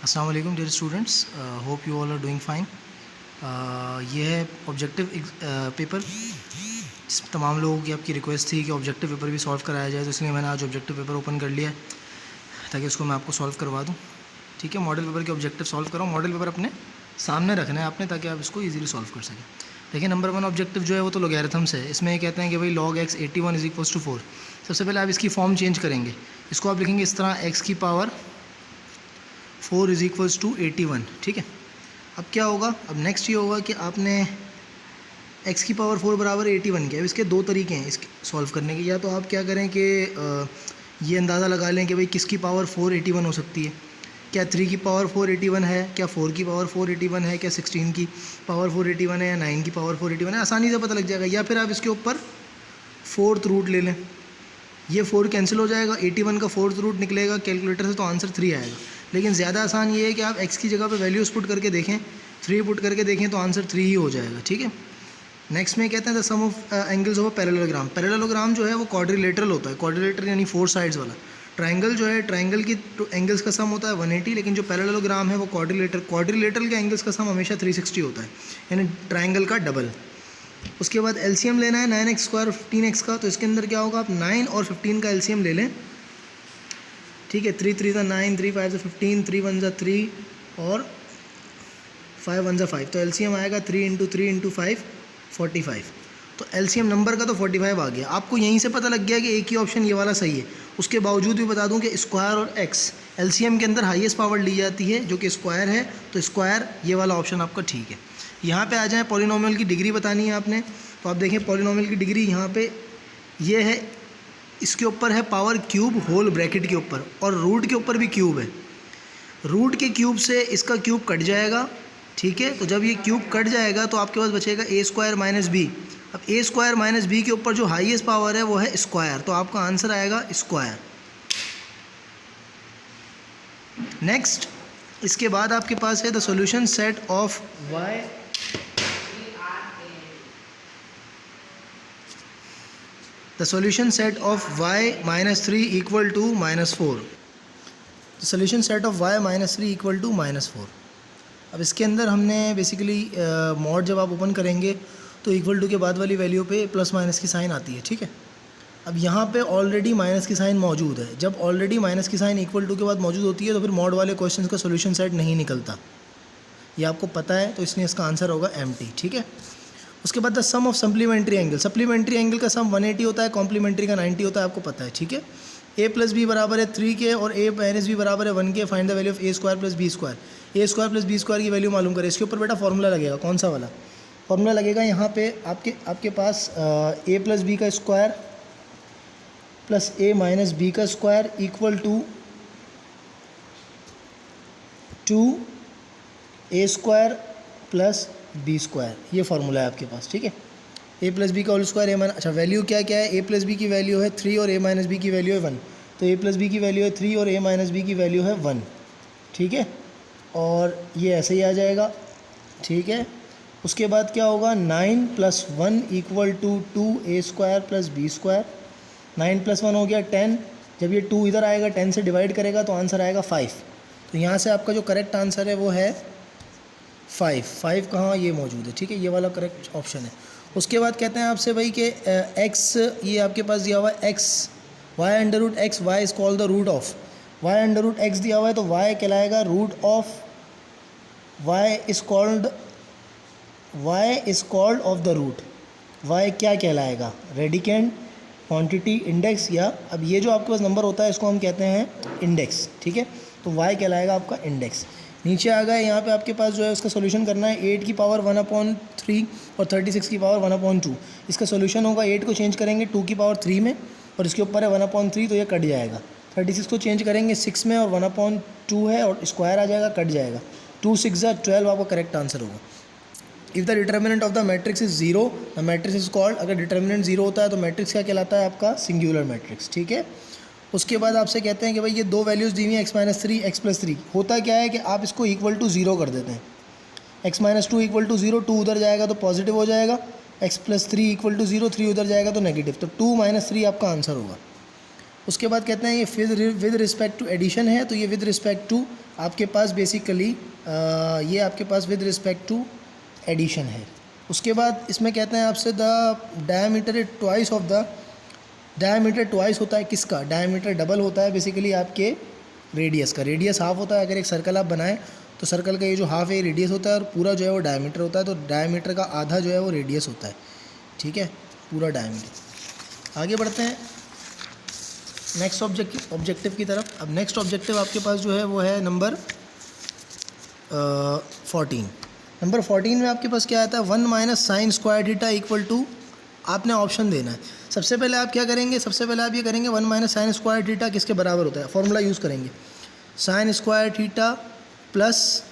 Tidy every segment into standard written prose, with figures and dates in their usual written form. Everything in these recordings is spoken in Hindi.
अस्सलाम वालेकुम dear students, hope you all are doing fine. ये है ऑब्जेक्टिव पेपर। तमाम लोगों की आपकी रिक्वेस्ट थी कि ऑब्जेक्टिव पेपर भी सॉल्व कराया जाए, तो इसलिए मैंने आज ऑब्जेक्टिव पेपर ओपन कर लिया है ताकि उसको मैं आपको सॉल्व करवा दूँ। ठीक है, मॉडल पेपर के ऑब्जेक्टिव सॉल्व कराओ। मॉडल पेपर अपने सामने रखना है आपने ताकि आप इसको ईजिली सॉल्व कर सकें। देखिए, नंबर 1 ऑब्जेक्टिव जो है वो तो लॉगरिथम्स है। इसमें ये कहते हैं कि भाई log x 81 is equals to 4। सबसे पहले आप इसकी फॉर्म चेंज करेंगे। इसको आप लिखेंगे इस तरह, x की पावर 4 इज इक्वल्स टू 81। ठीक है, अब क्या होगा, अब नेक्स्ट ये होगा कि आपने x की पावर 4 बराबर 81 किया। अब इसके दो तरीके हैं इसके सॉल्व करने के। या तो आप क्या करें कि ये अंदाज़ा लगा लें कि भाई किसकी पावर 4 81 हो सकती है। क्या 3 की पावर 4 81 है, क्या 4 की पावर 4 81 है, क्या 16 की पावर 4 81 है, या 9 की पावर 4 81 है, आसानी से पता लग जाएगा। या फिर आप इसके ऊपर 4th रूट ले लें, ये 4 कैंसिल हो जाएगा, 81 का 4th रूट निकलेगा कैलकुलेटर से, तो आंसर 3 आएगा। लेकिन ज़्यादा आसान ये है कि आप x की जगह पे वैल्यूज़ पुट करके देखें, 3 पुट करके देखें तो आंसर 3 ही हो जाएगा। ठीक है, नेक्स्ट में कहते हैं the sum of angles of parallelogram. Parallelogram जो है वो क्वाड्रिलेटरल होता है। क्वाड्रिलेटरल यानी 4 साइड्स वाला। ट्राइंगल जो है, ट्राइंगल की एंगल्स का सम होता है 180, लेकिन जो पैरेललोग्राम है वो क्वाड्रिलेटरल के एंगल्स का सम हमेशा 360 होता है, यानी ट्राइंगल का डबल। उसके बाद एलसीएम लेना है 9x स्क्वायर और 15x का। तो इसके अंदर क्या होगा, आप 9 और 15 का एलसीएम ले लें। ठीक है, 3 3 9, 3 5 15, 3 1 3 और 5 1 5। तो एलसीएम आएगा 3 × 3 × 5 45। तो एलसीएम नंबर का तो 45 आ गया। आपको यहीं से पता लग गया कि एक ही ऑप्शन ये वाला सही है। उसके बावजूद भी बता दूं कि स्क्वायर और एक्स एलसीएम के अंदर हाईएस्ट पावर ली जाती है जो कि स्क्वायर है, तो स्क्वायर ये वाला ऑप्शन आपका ठीक है। यहाँ पे आ जाए, पॉलिनोमियल की डिग्री बतानी है आपने। तो आप देखें पॉलिनोमियल की डिग्री यहाँ पे ये है, इसके ऊपर है पावर क्यूब होल ब्रैकेट के ऊपर, और रूट के ऊपर भी क्यूब है। रूट के क्यूब से इसका क्यूब कट जाएगा। ठीक है, तो जब ये क्यूब कट जाएगा तो आपके पास बचेगा a स्क्वायर माइनस बी। अब a स्क्वायर माइनस बी के ऊपर जो हाईएस्ट पावर है वो है स्क्वायर, तो आपका आंसर आएगा स्क्वायर। नेक्स्ट, इसके बाद आपके पास है the solution set of y the solution set of y -3 equal to -4। The solution set of y -3 equal to -4। अब इसके अंदर हमने बेसिकली मॉड जब आप ओपन करेंगे तो इक्वल टू के बाद वाली वैल्यू पे प्लस माइनस की साइन आती है। ठीक है, अब यहाँ पे ऑलरेडी माइनस की साइन मौजूद है। जब ऑलरेडी माइनस की साइन इक्वल टू के बाद मौजूद होती है तो फिर मॉड वाले क्वेश्चंस का सॉल्यूशन सेट नहीं निकलता, ये आपको पता है, तो इसलिए इसका आंसर होगा एम्प्टी। ठीक है, उसके बाद the sum of supplementary angle. Supplementary angle का सम 180 होता है, कॉम्प्लीमेंट्री का 90 होता है, आपको पता है। ठीक है, a प्लस बी बराबर है 3 के और a माइनस बी बराबर है 1 के। Find the value of a square plus b square. a square plus b square की वैल्यू मालूम करें। इसके ऊपर बेटा फॉर्मूला लगेगा, कौन सा वाला फॉर्मूला लगेगा, यहाँ पे आपके पास a प्लस बी का square plus a minus b का square equal to 2a square plus b square, ये फार्मूला है आपके पास। ठीक है, a प्लस बी का होल स्क्वायर, a माइनस, अच्छा वैल्यू क्या क्या है, a प्लस बी की वैल्यू है 3 और a माइनस बी की वैल्यू है 1। तो a प्लस बी की वैल्यू है 3 और a माइनस बी की वैल्यू है 1। ठीक है, और ये ऐसे ही आ जाएगा। ठीक है, उसके बाद क्या होगा, 9 + 1 equal to 2a square plus b square. 9 + 1 हो गया 10। जब ये 2 इधर आएगा 10 से डिवाइड करेगा तो आंसर आएगा 5। तो यहाँ से आपका जो करेक्ट आंसर है वो है 5। 5 कहाँ, ये मौजूद है। ठीक है, ये वाला करेक्ट ऑप्शन है। उसके बाद कहते हैं आपसे भाई कि x, ये आपके पास दिया हुआ है x, y√x, y is called the root of, y√x दिया हुआ है तो y कहलाएगा root of, y is called of the root. y क्या कहलाएगा, रेडिकेंड, क्वांटिटी, इंडेक्स, या अब ये जो आपके पास नंबर होता है इसको हम कहते हैं इंडेक्स। ठीक है, तो y कहलाएगा आपका इंडेक्स। नीचे आ गए, यहाँ पे आपके पास जो है उसका सोल्यूशन करना है। 8 की पावर 1/3 और 36 की पावर 1/2। इसका सोल्यूशन होगा, 8 को चेंज करेंगे 2 की पावर 3 में और इसके ऊपर है 1/3, तो ये कट जाएगा। 36 को चेंज करेंगे 6 में और 1/2 है और स्क्वायर आ जाएगा, कट जाएगा। 2 6 12 आपका करेक्ट आंसर होगा। If the determinant of the matrix is 0 the matrix is called, अगर डिटर्मिनेंट 0 होता है तो मैट्रिक्स क्या कहलाता है आपका, सिंगुलर मैट्रिक्स। ठीक है, उसके बाद आपसे कहते हैं कि भाई ये दो वैल्यूज़ दी हुई हैं, x - 3 x + 3। होता क्या है कि आप इसको इक्वल टू 0 कर देते हैं। x - 2 इक्वल टू 0, 2 उधर जाएगा तो पॉजिटिव हो जाएगा, x + 3 इक्वल टू 0, 3 उधर जाएगा तो नेगेटिव, तो 2 - 3 आपका आंसर होगा। उसके बाद कहते हैं ये विद रिस्पेक्ट टू एडिशन है, तो ये विद रिस्पेक्ट टू आपके पास बेसिकली ये आपके पास विद रिस्पेक्ट टू एडिशन है। उसके बाद इसमें कहते हैं आपसे the diameter twice of the, diameter twice होता है किसका, डायमीटर डबल होता है बेसिकली आपके रेडियस का। रेडियस हाफ होता है, अगर एक सर्कल आप बनाएं तो सर्कल का ये जो हाफ है रेडियस होता है और पूरा जो है वो डायमीटर होता है, तो डायमीटर का आधा जो है वो रेडियस होता है, ठीक है, पूरा डायमीटर। आगे बढ़ते हैं नेक्स्ट ऑब्जेक्टिव की तरफ। अब नेक्स्ट ऑब्जेक्टिव आपके पास जो है वो है नंबर 14। नंबर 14 में आपके पास क्या आता है, 1 minus sine square theta equal to, आपने ऑप्शन देना है। सबसे पहले आप क्या करेंगे, सबसे पहले आप ये करेंगे 1 माइनस साइन स्क्वायर थीटा किसके बराबर होता है, फॉर्मूला यूज़ करेंगे, sine square theta plus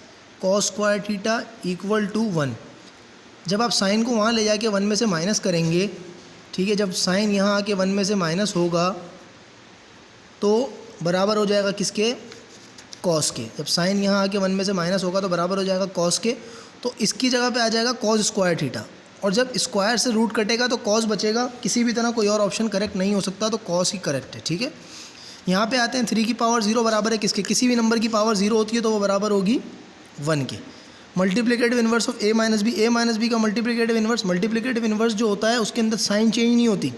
cos square theta equal to 1। जब आप साइन को वहाँ ले जाके 1 में से माइनस करेंगे, ठीक है, जब साइन यहाँ आके 1 में से माइनस होगा तो बराबर हो जाएगा किसके, कॉस के। जब साइन यहाँ आके 1 में से माइनस होगा तो बराबर हो जाएगा कॉस के, तो इसकी जगह पे आ जाएगा कॉस स्क्वायर थीटा। और जब स्क्वायर से रूट कटेगा तो कॉस बचेगा, किसी भी तरह कोई और ऑप्शन करेक्ट नहीं हो सकता, तो कॉस ही करेक्ट है, ठीक है। यहाँ पे आते हैं 3 की पावर 0 बराबर है किसके, किसी भी नंबर की पावर 0 होती है तो वो बराबर होगी 1 के। Multiplicative inverse of a minus b का मल्टीप्लिकेटिव इन्वर्स जो होता है उसके अंदर साइन चेंज नहीं होती,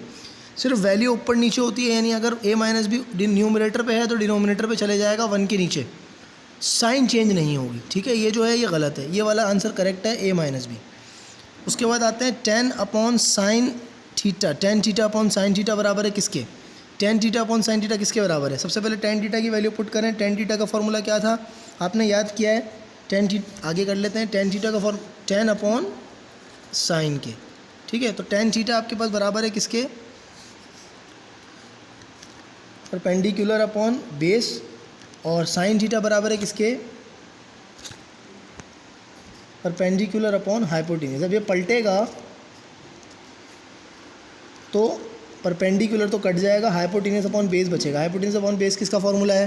सिर्फ वैल्यू ऊपर नीचे होती है। यानी अगर a माइनस बी न्यूमरेटर पे है तो डिनोमिनेटर पे चले जाएगा 1 के नीचे, साइन चेंज नहीं होगी, ठीक है। ये जो है ये गलत है, ये वाला आंसर करेक्ट है a माइनस बी। उसके बाद आते हैं 10 upon sine theta, tan theta upon sine theta बराबर है किसके, tan theta upon sine theta किसके बराबर है। सबसे पहले टेन थीटा की वैल्यू पुट करें। टेन थीटा का फॉर्मूला क्या था, आपने याद किया है, टेन थीटा आगे कर लेते हैं। टेन थीटा का फॉर्म 10 अपॉन साइन के, ठीक है। तो टेन थीटा आपके पास बराबर है किसके, परपेंडिकुलर अपॉन बेस, और साइन थीटा बराबर है किसके, परपेंडिकुलर अपॉन हाइपोटेन्यूज। जब ये पलटेगा तो परपेंडिकुलर तो कट जाएगा, हाइपोटेन्यूज अपॉन बेस बचेगा। हाइपोटेन्यूज अपॉन बेस किसका फॉर्मूला है,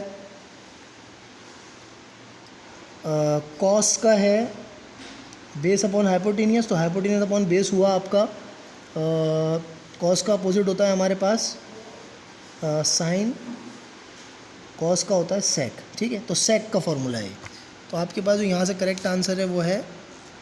कॉस का है, बेस अपॉन हाइपोटेन्यूज, तो हाइपोटेन्यूज अपॉन बेस हुआ आपका, कॉस का अपोजिट होता है हमारे पास साइन, कॉस का होता है सेक, ठीक है। तो सेक का फॉर्मूला है, तो आपके पास जो यहाँ से करेक्ट आंसर है वो है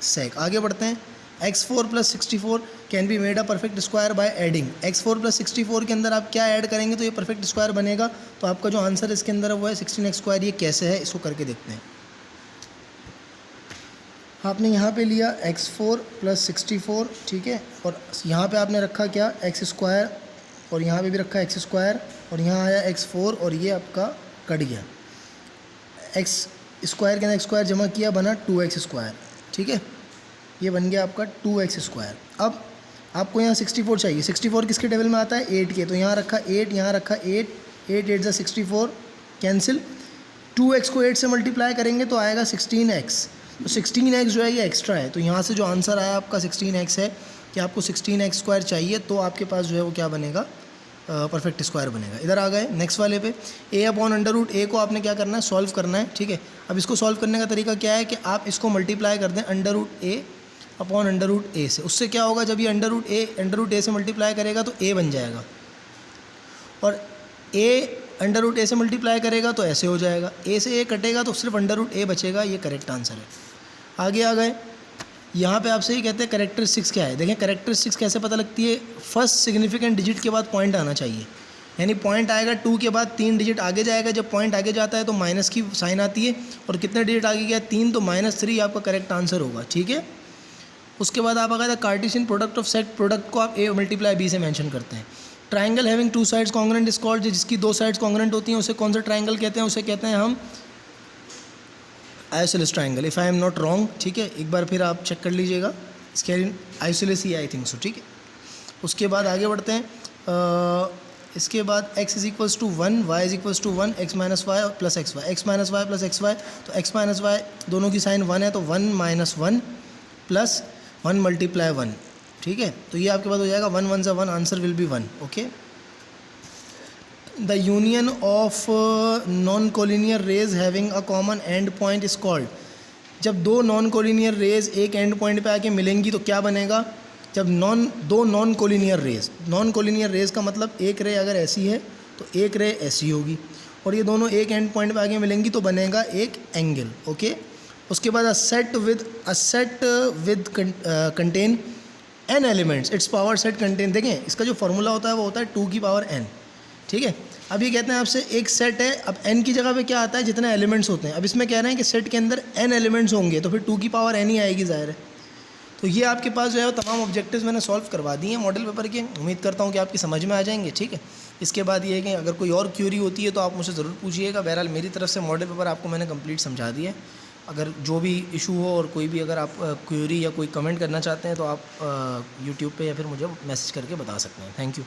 सेक। आगे बढ़ते हैं। x4 plus 64 can be made a perfect square by adding. x4 plus 64 के अंदर आप क्या ऐड करेंगे तो ये परफेक्ट स्क्वायर बनेगा। तो आपका जो आंसर इसके अंदर है वो है 16x स्क्वायर। ये कैसे है इसको करके देखते हैं। आपने यहाँ पे लिया x4 प्लस 64, ठीक है, और यहाँ पे आपने रखा क्या, x स्क्वायर, और यहाँ पे भी रखा x स्क्वायर, और यहाँ आया x4 और ये आपका कट गया, x स्क्वायर के अंदर x स्क्वायर जमा किया, बना 2x स्क्वायर, ठीक है, ये बन गया आपका 2x स्क्वायर। अब आपको यहाँ 64 चाहिए। 64 किसके टेबल में आता है, 8 के, तो यहाँ रखा 8, यहाँ रखा 8, 8 8 64 कैंसिल, 2x को 8 से मल्टीप्लाई करेंगे तो आएगा 16x। तो 16x जो है ये एक्स्ट्रा है, तो यहाँ से जो आंसर आया आपका 16x है कि आपको 16x स्क्वायर चाहिए, तो आपके पास जो है वो क्या बनेगा, परफेक्ट स्क्वायर बनेगा। इधर आ गए नेक्स्ट वाले पे, a अपॉन अंडर रूट ए को आपने क्या करना है, सॉल्व करना है, ठीक है। अब इसको सॉल्व करने का तरीका क्या है कि आप इसको मल्टीप्लाई कर दें अंडर रूट ए अपॉन अंडर रूट ए से। उससे क्या होगा, जब ये अंडर रूट ए से मल्टीप्लाई करेगा तो a बन जाएगा, और a अंडर रूट ए से मल्टीप्लाई करेगा तो ऐसे हो जाएगा, a से a कटेगा तो सिर्फ अंडर रूट ए बचेगा। ये करेक्ट आंसर है। आगे आ गए, यहाँ पे आपसे ही कहते हैं कैरेक्टरिस्टिक्स क्या है। देखें कैरेक्टरिस्टिक्स कैसे पता लगती है, फर्स्ट सिग्निफिकेंट डिजिट के बाद पॉइंट आना चाहिए, यानी पॉइंट आएगा 2 के बाद 3 डिजिट आगे जाएगा। जब पॉइंट आगे जाता है तो माइनस की साइन आती है, और कितने डिजिट आगे गया, 3, तो -3 आपका करेक्ट आंसर होगा, ठीक है। उसके बाद आप अगर Cartesian product of set product को आप a मल्टीप्लाई b से मेंशन करते हैं। Triangle having 2 sides congruent is called, जिसकी 2 साइड्स कॉन्ग्रुएंट होती हैं उसे कौन सा ट्राइंगल कहते हैं, उसे कहते हैं हम isosceles triangle, if I am not wrong, ठीक है। एक बार फिर आप चेक कर लीजिएगा, इसके isosceles he I think so, ठीक है। उसके बाद आगे बढ़ते हैं। इसके बाद x is equals to 1, y is equals to 1, x minus y plus x y, x minus y plus x y, तो x माइनस वाई दोनों की साइन 1 है, तो 1 माइनस 1 प्लस 1 मल्टीप्लाई 1, ठीक है। तो ये आपके पास हो जाएगा 1 1 से 1, answer will be 1, okay. The union of non collinear rays having a common end point is called. जब दो नॉन कोलिनियर रेज एक एंड पॉइंट पे आके मिलेंगी तो क्या बनेगा, जब दो नॉन कोलिनियर रेज का मतलब एक रे अगर ऐसी है तो एक रे ऐसी होगी, और ये दोनों एक एंड पॉइंट पे आगे मिलेंगी तो बनेगा एक एंगल। ओके, उसके बाद a set with contain n elements, it's power set contain, देखें इसका जो फॉर्मूला होता है वो होता है 2 की पावर n। ठीक है, अब ये कहते हैं आपसे एक सेट है, अब n की जगह पे क्या आता है, जितने एलिमेंट्स होते हैं। अब इसमें कह रहे हैं कि सेट के अंदर n एलिमेंट्स होंगे तो फिर 2 की पावर n ही आएगी, ज़ाहिर है। तो ये आपके पास जो है वो तमाम ऑब्जेक्टिव्स मैंने सॉल्व करवा दिए हैं मॉडल पेपर के। उम्मीद करता हूँ कि आपकी समझ में आ जाएंगे। ठीक है, इसके बाद ये है कि अगर कोई और क्यूरी होती है तो आप मुझसे ज़रूर पूछिएगा। बहरहाल मेरी तरफ से मॉडल पेपर आपको मैंने कंप्लीट समझा दिया है। अगर जो भी इशू हो और कोई भी अगर आप क्यूरी या कोई कमेंट करना चाहते हैं तो आप यूट्यूब पे या फिर मुझे मैसेज करके बता सकते हैं। Thank you.